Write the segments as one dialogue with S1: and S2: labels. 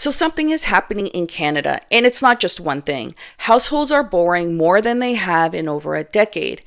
S1: So something is happening in Canada, and it's not just one thing. Households are borrowing more than they have in over a decade.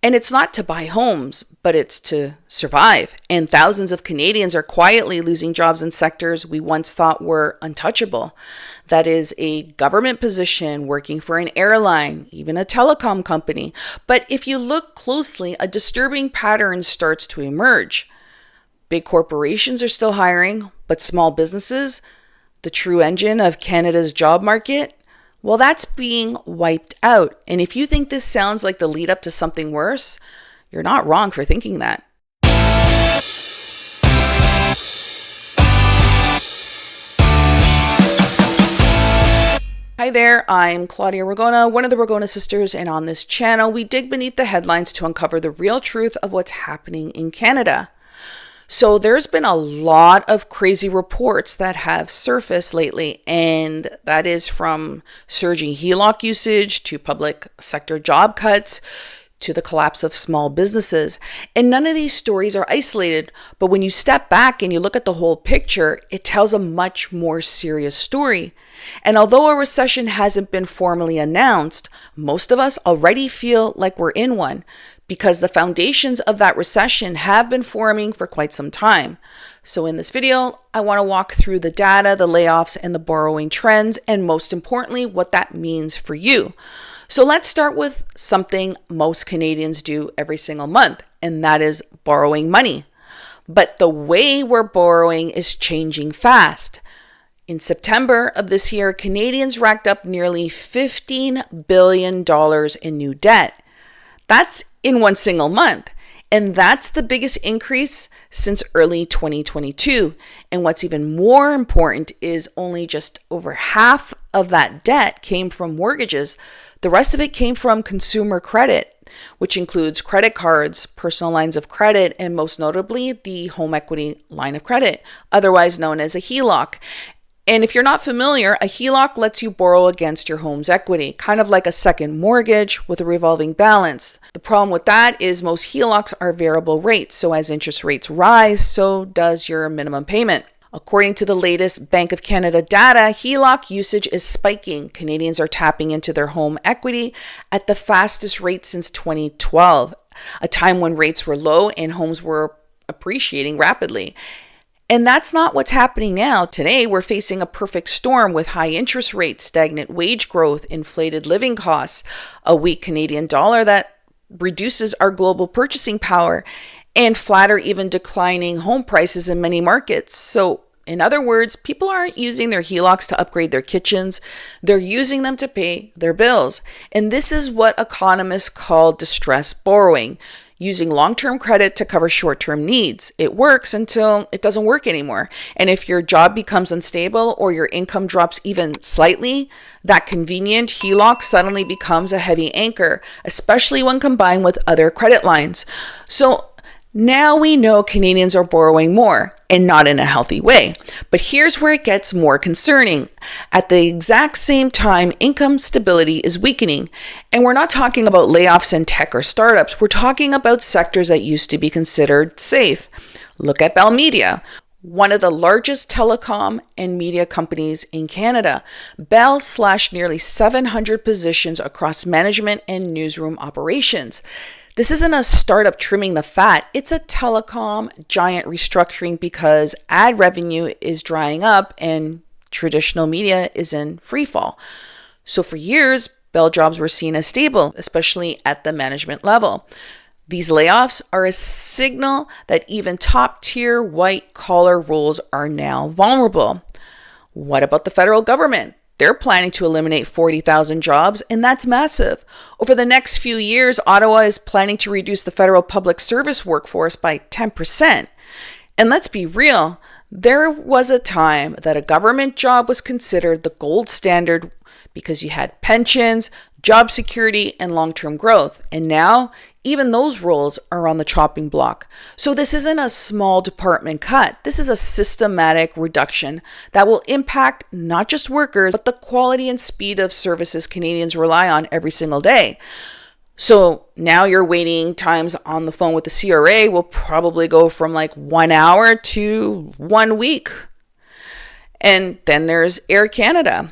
S1: And it's not to buy homes, but it's to survive. And thousands of Canadians are quietly losing jobs in sectors we once thought were untouchable. That is a government position, working for an airline, even a telecom company. But if you look closely, a disturbing pattern starts to emerge. Big corporations are still hiring, but small businesses, the true engine of Canada's job market, well, that's being wiped out. And if you think this sounds like the lead up to something worse, you're not wrong for thinking that. Hi there, I'm Claudia Ragona, one of the Ragona sisters, and on this channel, we dig beneath the headlines to uncover the real truth of what's happening in Canada. So there's been a lot of crazy reports that have surfaced lately, and that is from surging HELOC usage to public sector job cuts to the collapse of small businesses. And none of these stories are isolated, but when you step back and you look at the whole picture, it tells a much more serious story. And although a recession hasn't been formally announced, most of us already feel like we're in one, because the foundations of that recession have been forming for quite some time. So in this video, I want to walk through the data, the layoffs, and the borrowing trends, and most importantly, what that means for you. So let's start with something most Canadians do every single month, and that is borrowing money. But the way we're borrowing is changing fast. In September of this year, Canadians racked up nearly $15 billion in new debt. That's in one single month. And that's the biggest increase since early 2022. And what's even more important is only just over half of that debt came from mortgages. The rest of it came from consumer credit, which includes credit cards, personal lines of credit, and most notably, the home equity line of credit, otherwise known as a HELOC. And if you're not familiar, a HELOC lets you borrow against your home's equity, kind of like a second mortgage with a revolving balance. The problem with that is most HELOCs are variable rates, so as interest rates rise, so does your minimum payment. According to the latest Bank of Canada data, HELOC usage is spiking. Canadians are tapping into their home equity at the fastest rate since 2012, a time when rates were low and homes were appreciating rapidly. And that's not what's happening now. Today, we're facing a perfect storm with high interest rates, stagnant wage growth, inflated living costs, a weak Canadian dollar that reduces our global purchasing power, and flat or even declining home prices in many markets. So, in other words, people aren't using their HELOCs to upgrade their kitchens. They're using them to pay their bills. And this is what economists call distressed borrowing, using long-term credit to cover short-term needs. It works until it doesn't work anymore. And if your job becomes unstable or your income drops even slightly, that convenient HELOC suddenly becomes a heavy anchor, especially when combined with other credit lines. So now we know Canadians are borrowing more, and not in a healthy way. But here's where it gets more concerning. At the exact same time, income stability is weakening. And we're not talking about layoffs in tech or startups. We're talking about sectors that used to be considered safe. Look at Bell Media, one of the largest telecom and media companies in Canada. Bell slashed nearly 700 positions across management and newsroom operations. This isn't a startup trimming the fat. It's a telecom giant restructuring because ad revenue is drying up and traditional media is in free fall. So for years, Bell jobs were seen as stable, especially at the management level. These layoffs are a signal that even top-tier white-collar roles are now vulnerable. What about the federal government? They're planning to eliminate 40,000 jobs, and that's massive. Over the next few years, Ottawa is planning to reduce the federal public service workforce by 10%. And let's be real, there was a time that a government job was considered the gold standard because you had pensions, job security, and long-term growth. And now, even those roles are on the chopping block. So this isn't a small department cut. This is a systematic reduction that will impact not just workers, but the quality and speed of services Canadians rely on every single day. So now your waiting times on the phone with the CRA will probably go from like 1 hour to 1 week. And then there's Air Canada,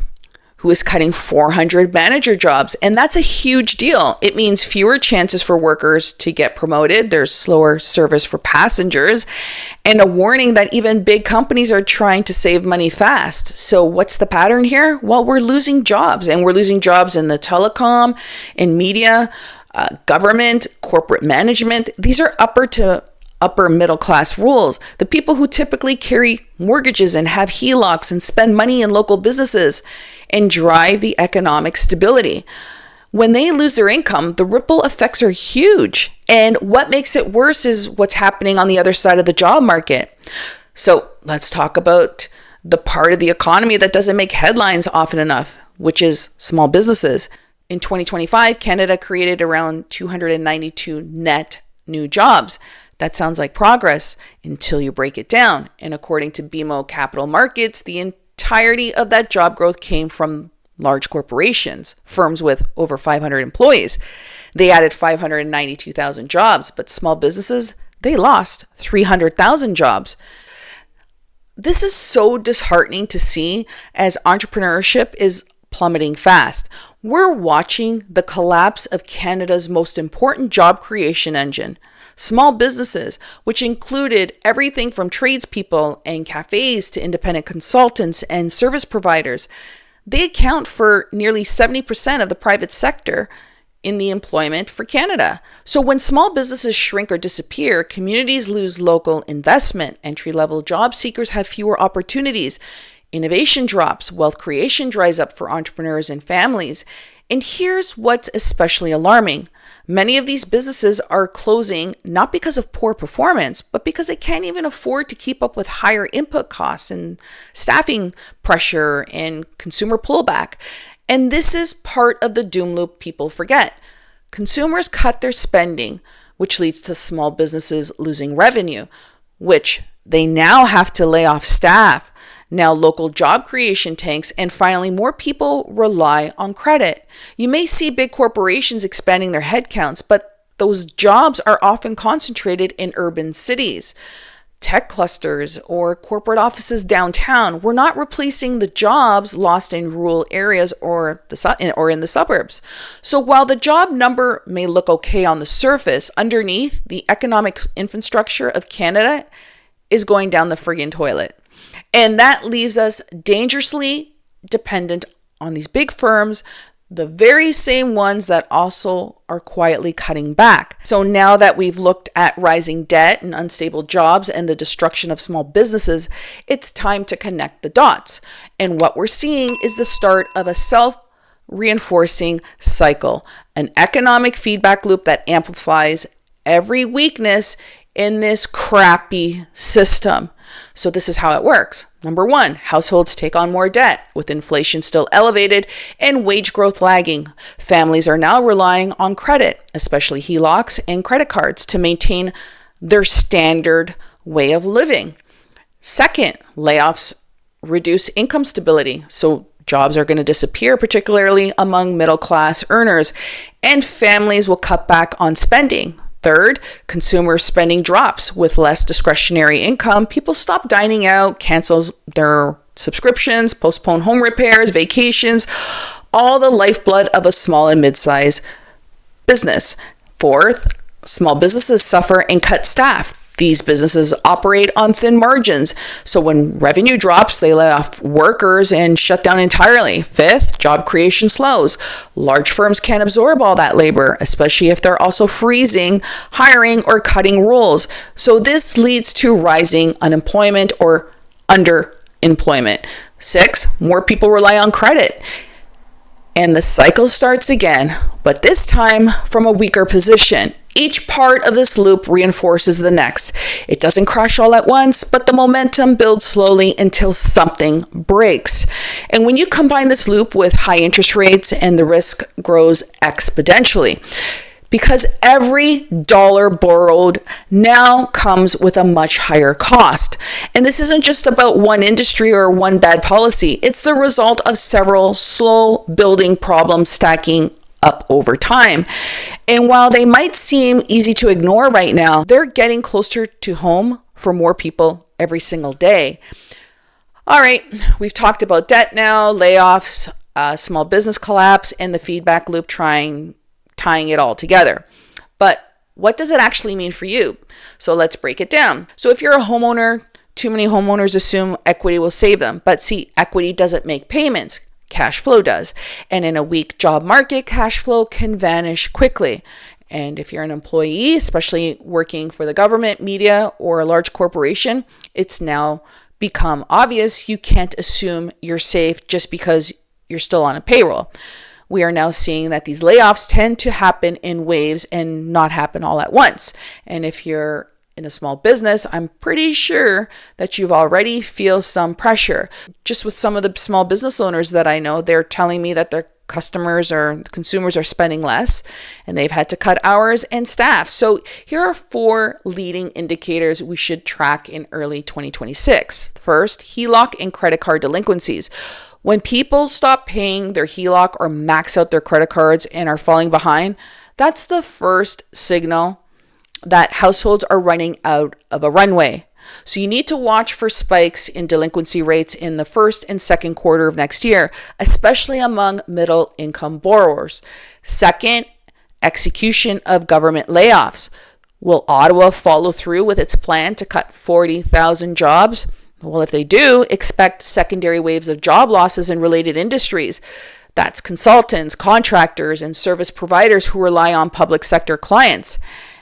S1: who is cutting 400 manager jobs. And that's a huge deal. It means fewer chances for workers to get promoted. There's slower service for passengers, and a warning that even big companies are trying to save money fast. So what's the pattern here? Well, we're losing jobs, and we're losing jobs in the telecom, in media, government, corporate management. These are upper middle class roles. The people who typically carry mortgages and have HELOCs and spend money in local businesses and drive the economic stability. When they lose their income, the ripple effects are huge. And what makes it worse is what's happening on the other side of the job market. So let's talk about the part of the economy that doesn't make headlines often enough, which is small businesses. In 2025, Canada created around 292 net new jobs. That sounds like progress until you break it down. And according to BMO Capital Markets, the entirety of that job growth came from large corporations, firms with over 500 employees. They added 592,000 jobs, but small businesses, they lost 300,000 jobs. This is so disheartening to see as entrepreneurship is plummeting fast. We're watching the collapse of Canada's most important job creation engine. Small businesses, which included everything from tradespeople and cafes to independent consultants and service providers, they account for nearly 70% of the private sector in the employment for Canada. So when small businesses shrink or disappear, communities lose local investment, entry-level job seekers have fewer opportunities, innovation drops, wealth creation dries up for entrepreneurs and families. And here's what's especially alarming. Many of these businesses are closing not because of poor performance, but because they can't even afford to keep up with higher input costs and staffing pressure and consumer pullback. And this is part of the doom loop people forget. Consumers cut their spending, which leads to small businesses losing revenue, which they now have to lay off staff. Now local job creation tanks, and finally more people rely on credit. You may see big corporations expanding their headcounts, but those jobs are often concentrated in urban cities, tech clusters, or corporate offices downtown. We're not replacing the jobs lost in rural areas or in the suburbs. So while the job number may look okay on the surface, underneath, the economic infrastructure of Canada is going down the friggin' toilet. And that leaves us dangerously dependent on these big firms, the very same ones that also are quietly cutting back. So now that we've looked at rising debt and unstable jobs and the destruction of small businesses, it's time to connect the dots. And what we're seeing is the start of a self-reinforcing cycle, an economic feedback loop that amplifies every weakness in this crappy system. So this is how it works. Number one, households take on more debt. With inflation still elevated and wage growth lagging, families are now relying on credit, especially HELOCs and credit cards, to maintain their standard way of living. Second, layoffs reduce income stability. So jobs are going to disappear, particularly among middle class earners, and families will cut back on spending. Third, consumer spending drops. With less discretionary income, people stop dining out, cancel their subscriptions, postpone home repairs, vacations, all the lifeblood of a small and mid-sized business. Fourth, small businesses suffer and cut staff. These businesses operate on thin margins. So when revenue drops, they lay off workers and shut down entirely. Fifth, job creation slows. Large firms can't absorb all that labor, especially if they're also freezing, hiring, or cutting roles. So this leads to rising unemployment or underemployment. Six, more people rely on credit. And the cycle starts again, but this time from a weaker position. Each part of this loop reinforces the next. It doesn't crash all at once, but the momentum builds slowly until something breaks. And when you combine this loop with high interest rates, and the risk grows exponentially, because every dollar borrowed now comes with a much higher cost. And this isn't just about one industry or one bad policy. It's the result of several slow building problems stacking up over time. And while they might seem easy to ignore right now, they're getting closer to home for more people every single day. All right, we've talked about debt now, layoffs, small business collapse, and the feedback loop tying it all together. But what does it actually mean for you? So let's break it down. So if you're a homeowner, too many homeowners assume equity will save them. But see, equity doesn't make payments. Cash flow does. And in a weak job market, cash flow can vanish quickly. And if you're an employee, especially working for the government, media, or a large corporation, it's now become obvious you can't assume you're safe just because you're still on a payroll. We are now seeing that these layoffs tend to happen in waves and not happen all at once. And if you're in a small business, I'm pretty sure that you've already feel some pressure. Just with some of the small business owners that I know, they're telling me that their customers or consumers are spending less and they've had to cut hours and staff. So here are 4 leading indicators we should track in early 2026. First, HELOC and credit card delinquencies. When people stop paying their HELOC or max out their credit cards and are falling behind, that's the first signal that households are running out of a runway. So you need to watch for spikes in delinquency rates in the first and second quarter of next year, especially among middle income borrowers. Second, execution of government layoffs. Will Ottawa follow through with its plan to cut 40,000 jobs? Well, if they do, expect secondary waves of job losses in related industries. That's consultants, contractors, and service providers who rely on public sector clients.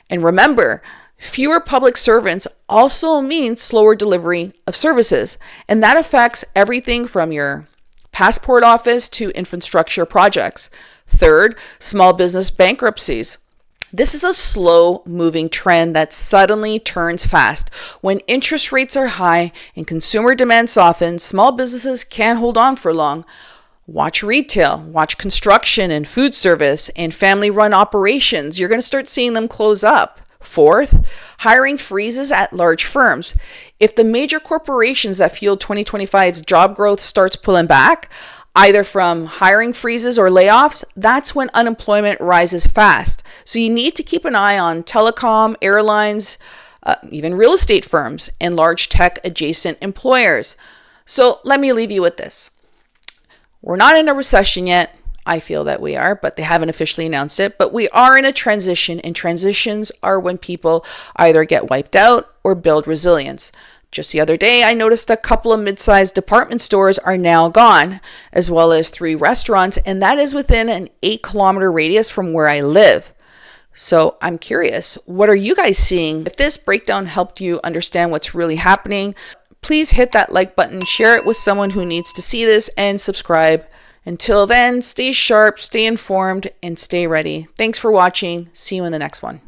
S1: And remember, fewer public servants also means slower delivery of services. And that affects everything from your passport office to infrastructure projects. Third, small business bankruptcies. This is a slow-moving trend that suddenly turns fast. When interest rates are high and consumer demand softens, small businesses can't hold on for long. Watch retail, watch construction and food service and family-run operations. You're going to start seeing them close up. Fourth, hiring freezes at large firms. If the major corporations that fueled 2025's job growth starts pulling back, either from hiring freezes or layoffs, that's when unemployment rises fast. So you need to keep an eye on telecom, airlines, even real estate firms, and large tech adjacent employers. So let me leave you with this. We're not in a recession yet. I feel that we are, but they haven't officially announced it. But we are in a transition, and transitions are when people either get wiped out or build resilience. Just the other day, I noticed a couple of mid-sized department stores are now gone, as well as 3 restaurants, and that is within an 8-kilometer radius from where I live. So I'm curious, what are you guys seeing? If this breakdown helped you understand what's really happening, please hit that like button, share it with someone who needs to see this, and subscribe. Until then, stay sharp, stay informed, and stay ready. Thanks for watching. See you in the next one.